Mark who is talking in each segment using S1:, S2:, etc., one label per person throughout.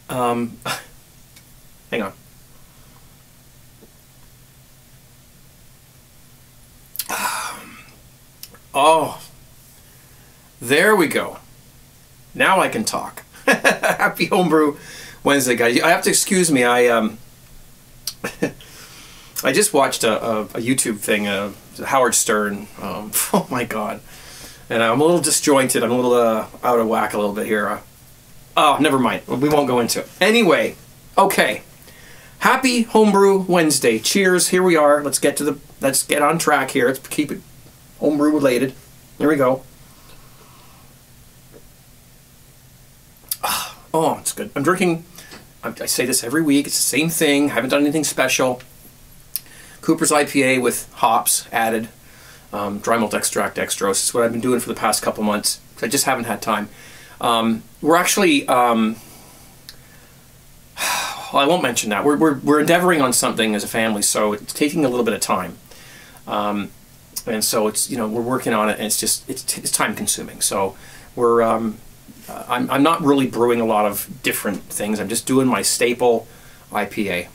S1: Hang on. Oh, there we go. Now I can talk. Happy Homebrew Wednesday, guys. I have to excuse me. I just watched a YouTube thing, Howard Stern. Oh my God. And I'm a little disjointed. I'm a little out of whack a little bit here. Oh, never mind. We won't go into it. Anyway, okay. Happy Homebrew Wednesday. Cheers. Here we are. Let's get on track here. Let's keep it homebrew related. Here we go. Oh, it's good. I'm drinking, I say this every week, it's the same thing, haven't done anything special. Cooper's IPA with hops added, dry malt extract dextrose. It's what I've been doing for the past couple months. I just haven't had time. We're actually, well, I won't mention that. We're endeavoring on something as a family, so it's taking a little bit of time. And so it's, we're working on it, and it's just, it's time consuming. So we're, I'm not really brewing a lot of different things. I'm just doing my staple IPA.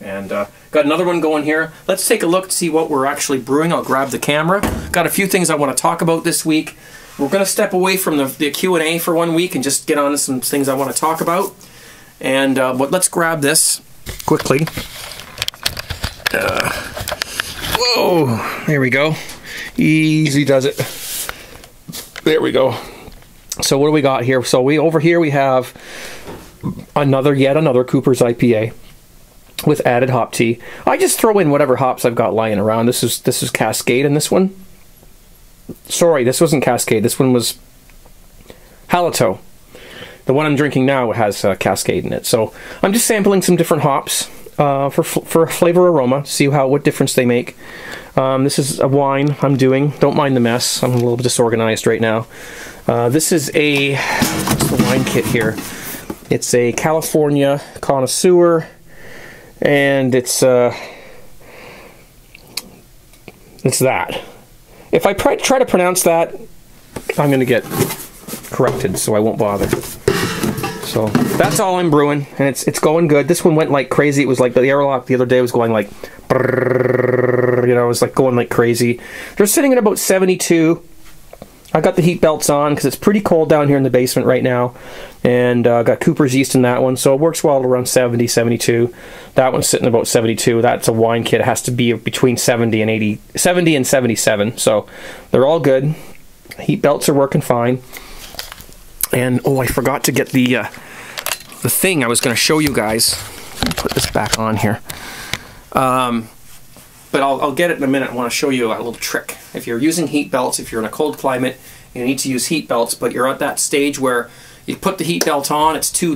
S1: And got another one going here. Let's take a look to see what we're actually brewing. I'll grab the camera. Got a few things I want to talk about this week. We're going to step away from the Q&A for 1 week and just get on to some things I want to talk about. And but let's grab this quickly. Whoa, there we go. Easy does it. There we go. So what do we got here? So over here we have yet another Cooper's IPA with added hop tea. I just throw in whatever hops I've got lying around. This is Cascade in this one. Sorry, this wasn't Cascade. This one was Halito. The one I'm drinking now has Cascade in it. So I'm just sampling some different hops for flavor aroma, see what difference they make. This is a wine I'm doing. Don't mind the mess. I'm a little bit disorganized right now. This is what's the wine kit here? It's a California Connoisseur, and it's that. If I try to pronounce that, I'm going to get corrected, so I won't bother. So that's all I'm brewing, and it's going good. This one went like crazy. It was like the airlock the other day was going like, brrr, it was like going like crazy. They're sitting at about 72. I got the heat belts on because it's pretty cold down here in the basement right now, and got Cooper's yeast in that one, so it works well at around 70, 72. That one's sitting about 72. That's a wine kit. It has to be between 70 and 77. So they're all good. Heat belts are working fine. And oh, I forgot to get the thing I was going to show you guys. Let me put this back on here. But I'll get it in a minute. I want to show you a little trick. If you're using heat belts, if you're in a cold climate, you need to use heat belts, but you're at that stage where you put the heat belt on, it's too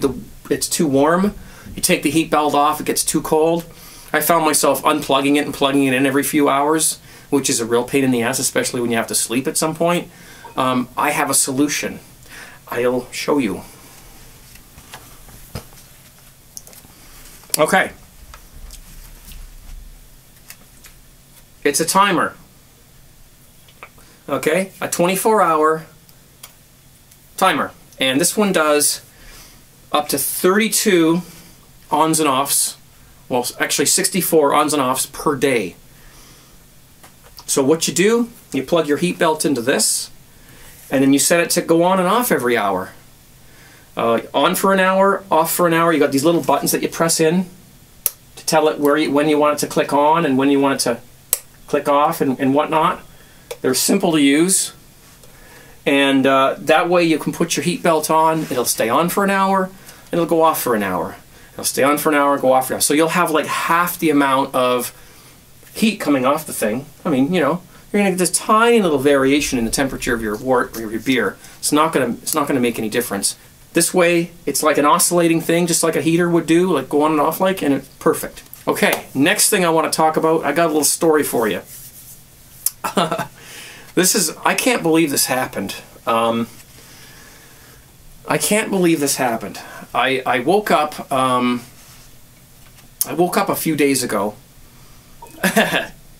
S1: warm. You take the heat belt off, it gets too cold. I found myself unplugging it and plugging it in every few hours, which is a real pain in the ass, especially when you have to sleep at some point. I have a solution. I'll show you. Okay. It's a timer. Okay, a 24-hour timer. And this one does up to 32 ons and offs. Well, actually 64 ons and offs per day. So what you do, you plug your heat belt into this, and then you set it to go on and off every hour. On for an hour, off for an hour. You got these little buttons that you press in to tell it when you want it to click on and when you want it to click off and whatnot. They're simple to use, and that way you can put your heat belt on. It'll stay on for an hour, and it'll go off for an hour. It'll stay on for an hour, go off for an hour. So you'll have like half the amount of heat coming off the thing. I mean, you're gonna get this tiny little variation in the temperature of your wort or your beer. It's not gonna make any difference. This way, it's like an oscillating thing, just like a heater would do, like go on and off like, and it's perfect. Okay, next thing I want to talk about, I got a little story for you. I can't believe this happened. I can't believe this happened. I woke up a few days ago.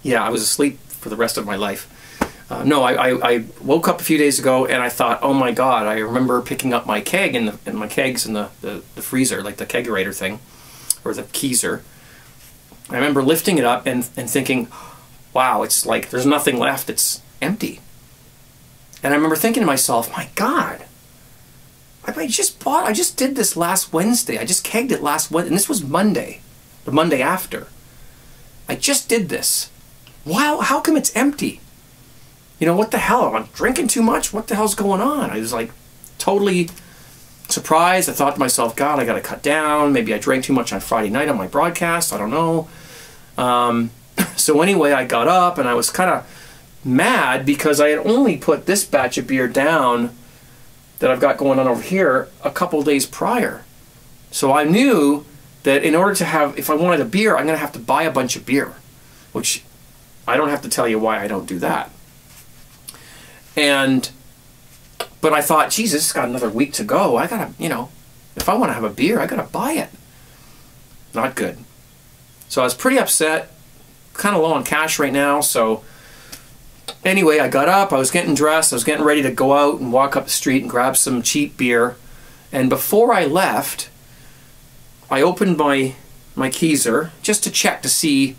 S1: Yeah, I was asleep for the rest of my life. No, I woke up a few days ago and I thought, oh my God, I remember picking up my keg and my kegs in the freezer, like the kegerator thing, or the keezer. I remember lifting it up and thinking, wow, it's like there's nothing left, it's empty. And I remember thinking to myself, my God, I just did this last Wednesday. I just kegged it last Wednesday, and this was Monday, the Monday after. I just did this. Wow, how come it's empty? You know, what the hell? Am I drinking too much? What the hell's going on? I was like totally surprised. I thought to myself, God, I got to cut down. Maybe I drank too much on Friday night on my broadcast. I don't know. So anyway, I got up and I was kind of mad because I had only put this batch of beer down that I've got going on over here a couple days prior. So I knew that in order to have, if I wanted a beer, I'm going to have to buy a bunch of beer, which I don't have to tell you why I don't do that. But I thought, Jesus, it's got another week to go. I gotta, you know, if I want to have a beer, I gotta buy it. Not good. So I was pretty upset, kind of low on cash right now. So anyway, I got up, I was getting dressed, I was getting ready to go out and walk up the street and grab some cheap beer. And before I left, I opened my keezer just to check to see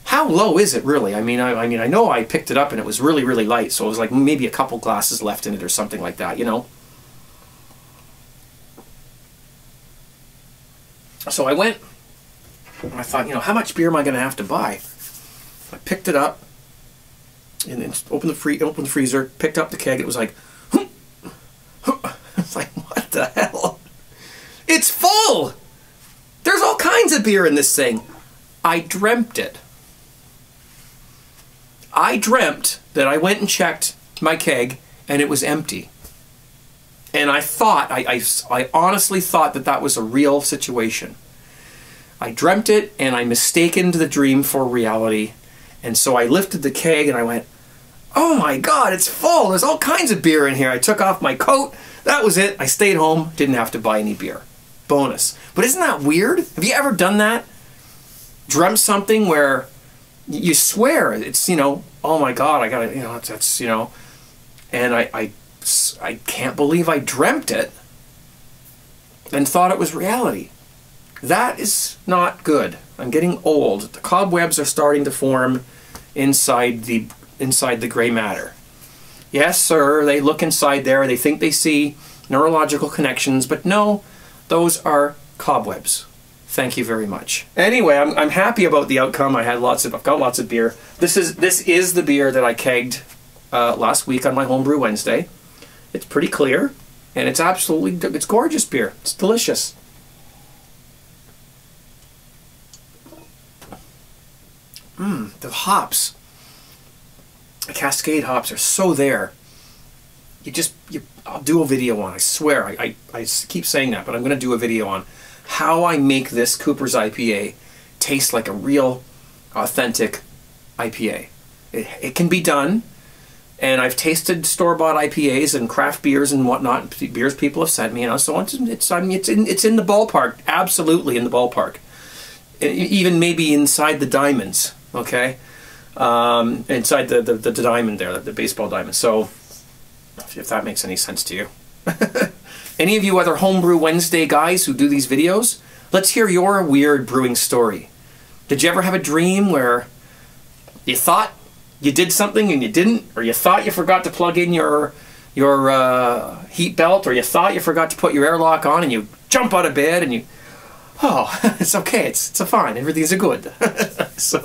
S1: how low is it really? I mean, I know I picked it up and it was really, really light, so it was like maybe a couple glasses left in it or something like that, you know? So I went, and I thought, you know, how much beer am I going to have to buy? I picked it up, and then opened the freezer, picked up the keg, it was like, it's like, what the hell? It's full! There's all kinds of beer in this thing. I dreamt it. I dreamt that I went and checked my keg and it was empty. And I thought, I honestly thought that that was a real situation. I dreamt it and I mistakened the dream for reality. And so I lifted the keg and I went, oh my God, it's full. There's all kinds of beer in here. I took off my coat. That was it. I stayed home. Didn't have to buy any beer. Bonus. But isn't that weird? Have you ever done that? Dreamt something where you swear it's, you know, oh my God, I gotta, you know, that's, you know, and I can't believe I dreamt it and thought it was reality. That is not good. I'm getting old. The cobwebs are starting to form inside the gray matter. Yes, sir, they look inside there, they think they see neurological connections, but no, those are cobwebs. Thank you very much. Anyway, I'm happy about the outcome. I've got lots of beer. This is the beer that I kegged last week on my Homebrew Wednesday. It's pretty clear, and it's it's gorgeous beer. It's delicious. The hops, the Cascade hops are so there. I'll do a video on, I swear, I keep saying that, but I'm going to do a video on how I make this Cooper's IPA taste like a real, authentic IPA. It can be done, and I've tasted store-bought IPAs and craft beers and whatnot, beers people have sent me, you know, so it's in the ballpark, absolutely in the ballpark. Even maybe inside the diamonds, okay? Inside the diamond there, the baseball diamond. So, if that makes any sense to you. Any of you other Homebrew Wednesday guys who do these videos, let's hear your weird brewing story. Did you ever have a dream where you thought you did something and you didn't, or you thought you forgot to plug in your heat belt, or you thought you forgot to put your airlock on and you jump out of bed and you, oh, it's okay, it's fine, everything's good. So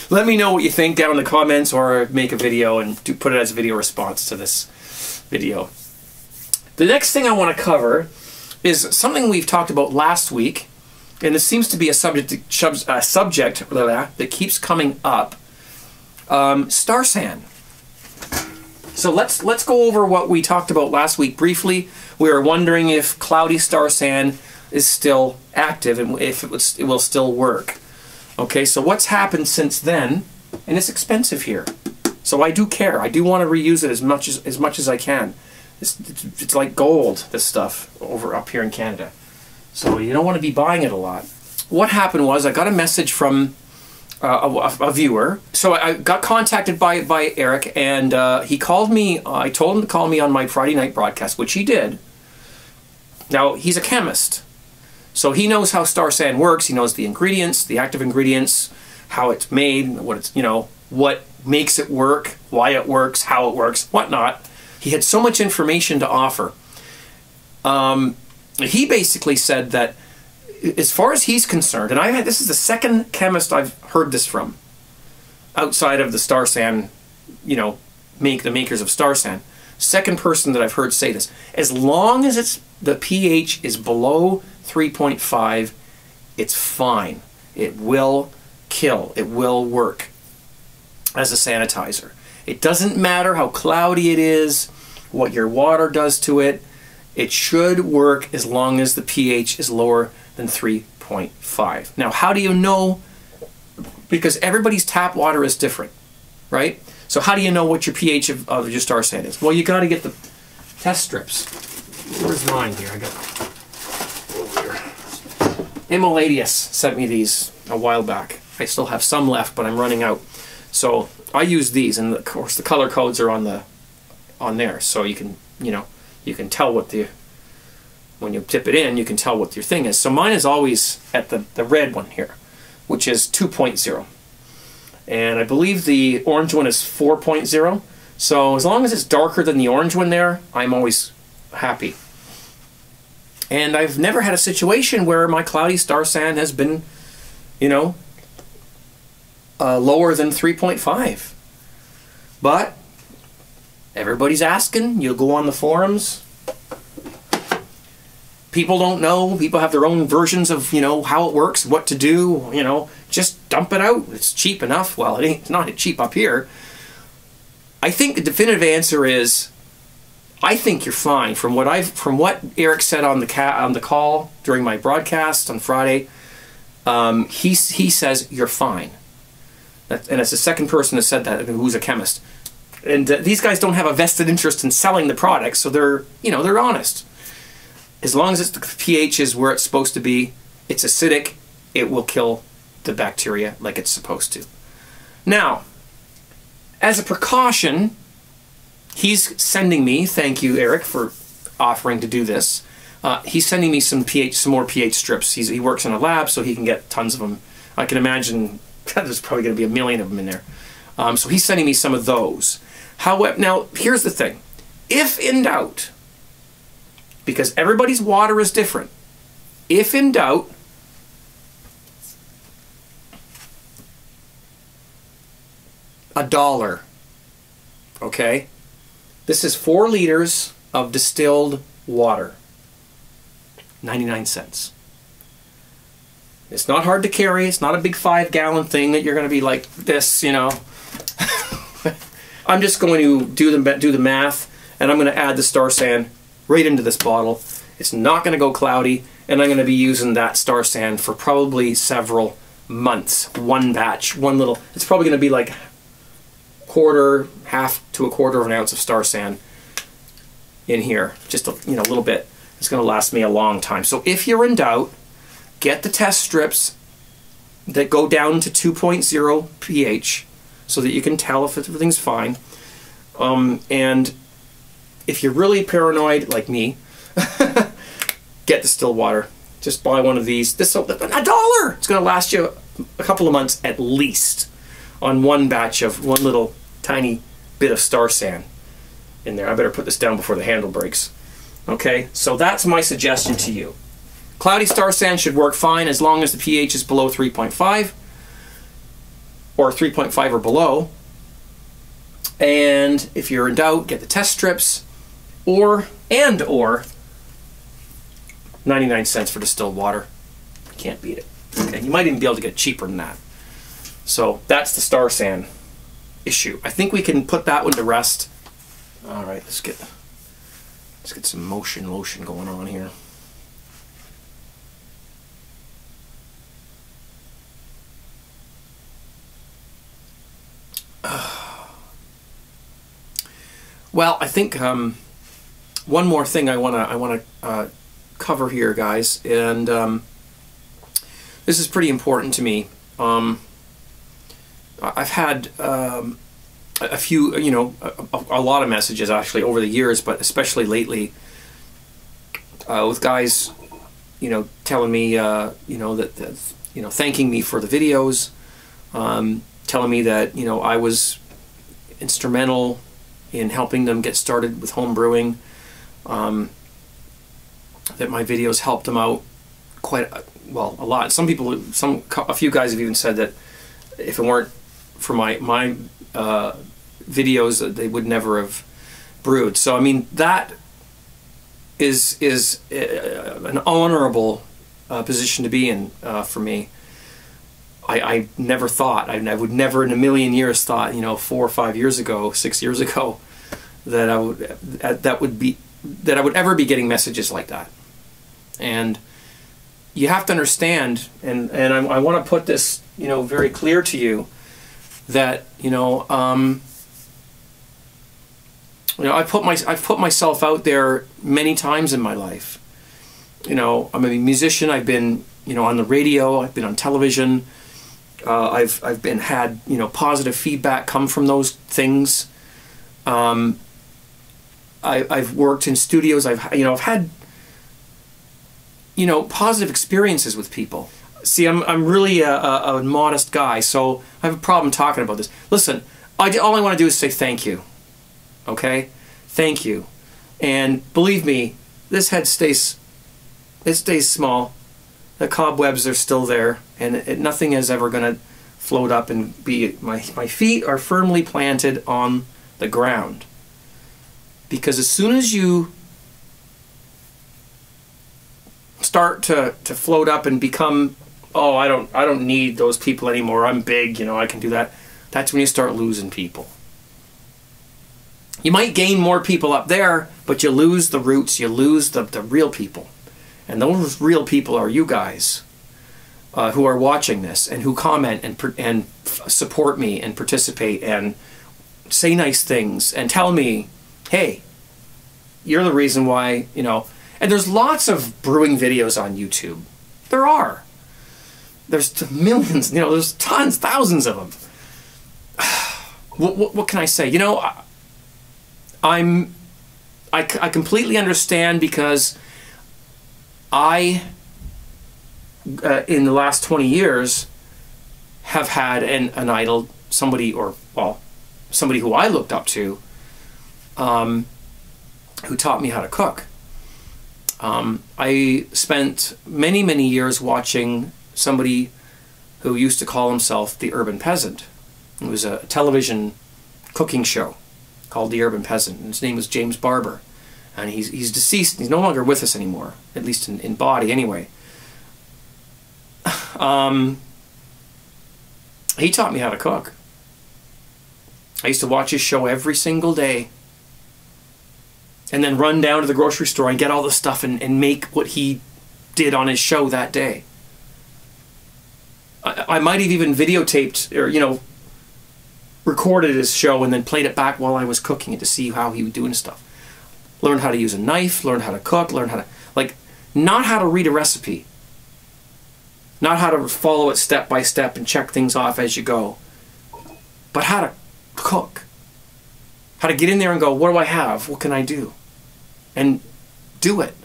S1: let me know what you think down in the comments, or make a video and put it as a video response to this video. The next thing I want to cover is something we've talked about last week, and this seems to be a subject that keeps coming up. Star sand. So let's go over what we talked about last week briefly. We were wondering if cloudy star sand is still active and if it will still work. Okay, so what's happened since then? And it's expensive here, so I do care. I do want to reuse it as much as I can. It's like gold, this stuff, over up here in Canada. So you don't want to be buying it a lot. What happened was I got a message from a viewer. So I got contacted by Eric, and he called me. I told him to call me on my Friday night broadcast, which he did. Now, he's a chemist, so he knows how Star San works. He knows the ingredients, the active ingredients, how it's made, what it's, what makes it work, why it works, how it works, whatnot. He had so much information to offer. He basically said that, as far as he's concerned, and this is the second chemist I've heard this from, outside of the Star San, the makers of Star San. Second person that I've heard say this. As long as the pH is below 3.5, it's fine. It will kill. It will work as a sanitizer. It doesn't matter how cloudy it is, what your water does to it. It should work as long as the pH is lower than 3.5. Now, how do you know? Because everybody's tap water is different, right? So how do you know what your pH of your Star San is? Well, you got to get the test strips. Where's mine here? I got over here. Emoladius sent me these a while back. I still have some left, but I'm running out. So I use these, and of course the color codes are on there, so you can you can tell what when you dip it in, you can tell what your thing is. So mine is always at the red one here, which is 2.0. And I believe the orange one is 4.0. So as long as it's darker than the orange one there, I'm always happy. And I've never had a situation where my cloudy Star San has been, lower than 3.5. But everybody's asking. You'll go on the forums. People don't know. People have their own versions of, how it works, what to do, just dump it out. It's cheap enough. Well, it's not cheap up here. I think the definitive answer is, I think you're fine. From what Eric said on the call during my broadcast on Friday, he says you're fine. And it's the second person that said that, who's a chemist. And these guys don't have a vested interest in selling the product, so they're honest. As long as the pH is where it's supposed to be, it's acidic, it will kill the bacteria like it's supposed to. Now, as a precaution, he's sending me, thank you Eric for offering to do this, he's sending me some more pH strips. He works in a lab, so he can get tons of them. I can imagine there's probably going to be 1 million of them in there. So he's sending me some of those. However, now here's the thing. If in doubt, because everybody's water is different, if in doubt, $1. Okay? This is 4 liters of distilled water. 99 cents. It's not hard to carry. It's not a big 5-gallon thing that you're going to be like this, I'm just going to do the math, and I'm going to add the Star San right into this bottle. It's not going to go cloudy, and I'm going to be using that Star San for probably several months. One batch, one little. It's probably going to be like half to a quarter of an ounce of Star San in here. Just a little bit. It's going to last me a long time. So if you're in doubt, get the test strips that go down to 2.0 pH so that you can tell if everything's fine. And if you're really paranoid like me, get distilled water. Just buy one of these. $1. It's going to last you a couple of months at least on one batch of one little tiny bit of Star San in there. I better put this down before the handle breaks. Okay, so that's my suggestion to you. Cloudy Star San should work fine as long as the pH is below 3.5 or 3.5 or below. And if you're in doubt, get the test strips or 99 cents for distilled water. You can't beat it. Okay, you might even be able to get cheaper than that. So that's the Star San issue. I think we can put that one to rest. All right, let's get some motion lotion going on here. Well, I think one more thing I want to cover here, guys, and this is pretty important to me. I've had a few, you know, a lot of messages actually over the years, but especially lately, with guys, you know, telling me, you know, that you know, thanking me for the videos, telling me that, you know, I was instrumental in helping them get started with home brewing, that my videos helped them out quite well, a lot. Some people, a few guys have even said that if it weren't for my videos, they would never have brewed. So I mean, that is an honorable position to be in for me. I never thought, I would never in a million years thought, you know, 4 or 5 years ago, 6 years ago, that I would ever be getting messages like that. And you have to understand, and I want to put this, you know, very clear to you, that, you know, I've put myself out there many times in my life. You know, I'm a musician. I've been, you know, on the radio. I've been on television. I've had, you know, positive feedback come from those things. I've worked in studios. I've had, you know, positive experiences with people. See, I'm really a modest guy, so I have a problem talking about this. Listen, all I want to do is say thank you. Okay? Thank you. And believe me, this head stays small. The cobwebs are still there, and nothing is ever going to float up and be... My feet are firmly planted on the ground. Because as soon as you start to float up and become, oh, I don't need those people anymore, I'm big, you know, I can do that, that's when you start losing people. You might gain more people up there, but you lose the roots, you lose the real people. And those real people are you guys who are watching this and who comment and support me and participate and say nice things and tell me, hey, you're the reason why, you know. And there's lots of brewing videos on YouTube. There are. There's millions, you know, there's tons, thousands of them. What can I say? You know, I completely understand, because I, in the last 20 years, have had an idol, somebody, or, well, somebody who I looked up to, who taught me how to cook. I spent many, many years watching somebody who used to call himself the Urban Peasant. It was a television cooking show called The Urban Peasant, and his name was James Barber. And he's deceased. He's no longer with us anymore, at least in body anyway. He taught me how to cook. I used to watch his show every single day, and then run down to the grocery store and get all the stuff and make what he did on his show that day. I might have even videotaped, or, you know, recorded his show and then played it back while I was cooking it to see how he was doing stuff. Learned how to use a knife, learned how to cook, learned how to, like, not how to read a recipe. Not how to follow it step by step and check things off as you go. But how to cook. How to get in there and go, what do I have? What can I do? And do it.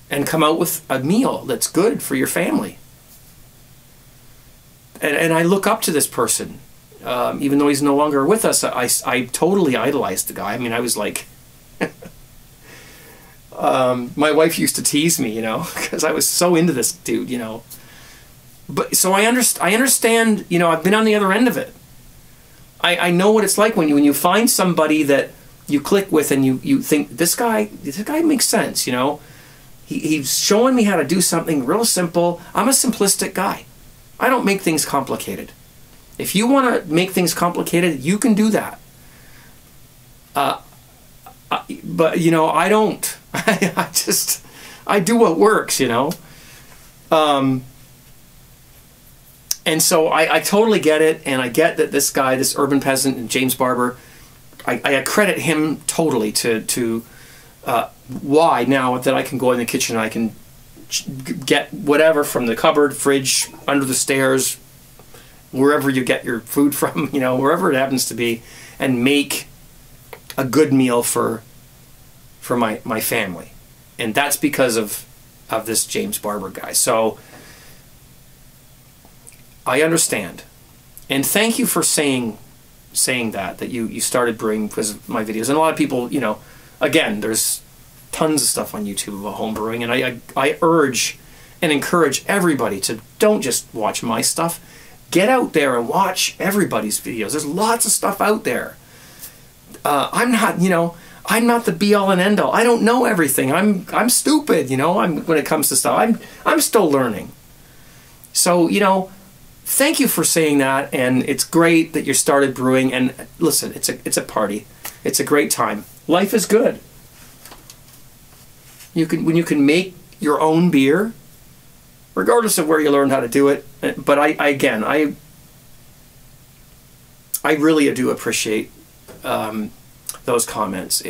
S1: And come out with a meal that's good for your family. And I look up to this person. Even though he's no longer with us, I totally idolized the guy. I mean, I was like... my wife used to tease me, you know, because I was so into this dude, you know. But so I understand, you know, I've been on the other end of it. I know what it's like when you find somebody that you click with and you think, this guy makes sense, you know. He's showing me how to do something real simple. I'm a simplistic guy. I don't make things complicated. If you want to make things complicated, you can do that. But, you know, I don't. I do what works, you know. And so I totally get it, and I get that this guy, this Urban Peasant, and James Barber, I accredit him totally to why now that I can go in the kitchen and I can get whatever from the cupboard, fridge, under the stairs, wherever you get your food from, you know, wherever it happens to be, and make a good meal for my family. And that's because of this James Barber guy. So I understand. And thank you for saying that you started brewing because of my videos. And a lot of people, you know, again, there's tons of stuff on YouTube about home brewing, and I urge and encourage everybody to don't just watch my stuff. Get out there and watch everybody's videos. There's lots of stuff out there. I'm not, you know, I'm not the be all and end all. I don't know everything. I'm stupid, you know. When it comes to stuff, I'm still learning. So, you know, thank you for saying that, and it's great that you started brewing. And listen, it's a party. It's a great time. Life is good. When you can make your own beer, regardless of where you learned how to do it. But I really do appreciate those comments.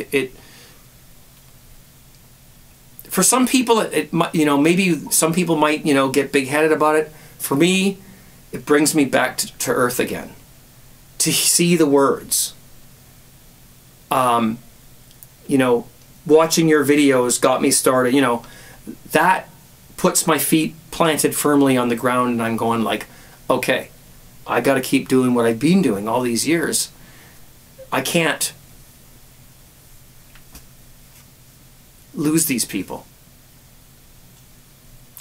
S1: For some people, you know, maybe some people might, you know, get big-headed about it. For me, it brings me back to earth again, to see the words. You know, watching your videos got me started. You know, that puts my feet planted firmly on the ground, and I'm going like, okay, I got to keep doing what I've been doing all these years. I can't lose these people.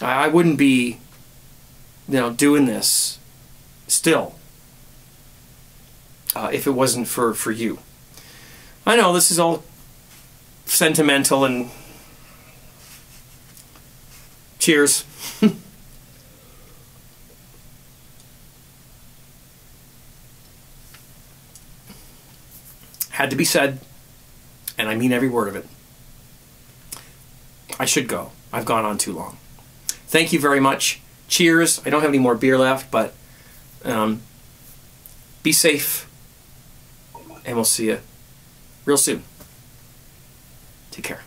S1: I wouldn't be, you know, doing this still if it wasn't for you. I know this is all sentimental, and cheers. Had to be said, and I mean every word of it. I should go. I've gone on too long. Thank you very much. Cheers. I don't have any more beer left, but be safe, and we'll see you real soon. Take care.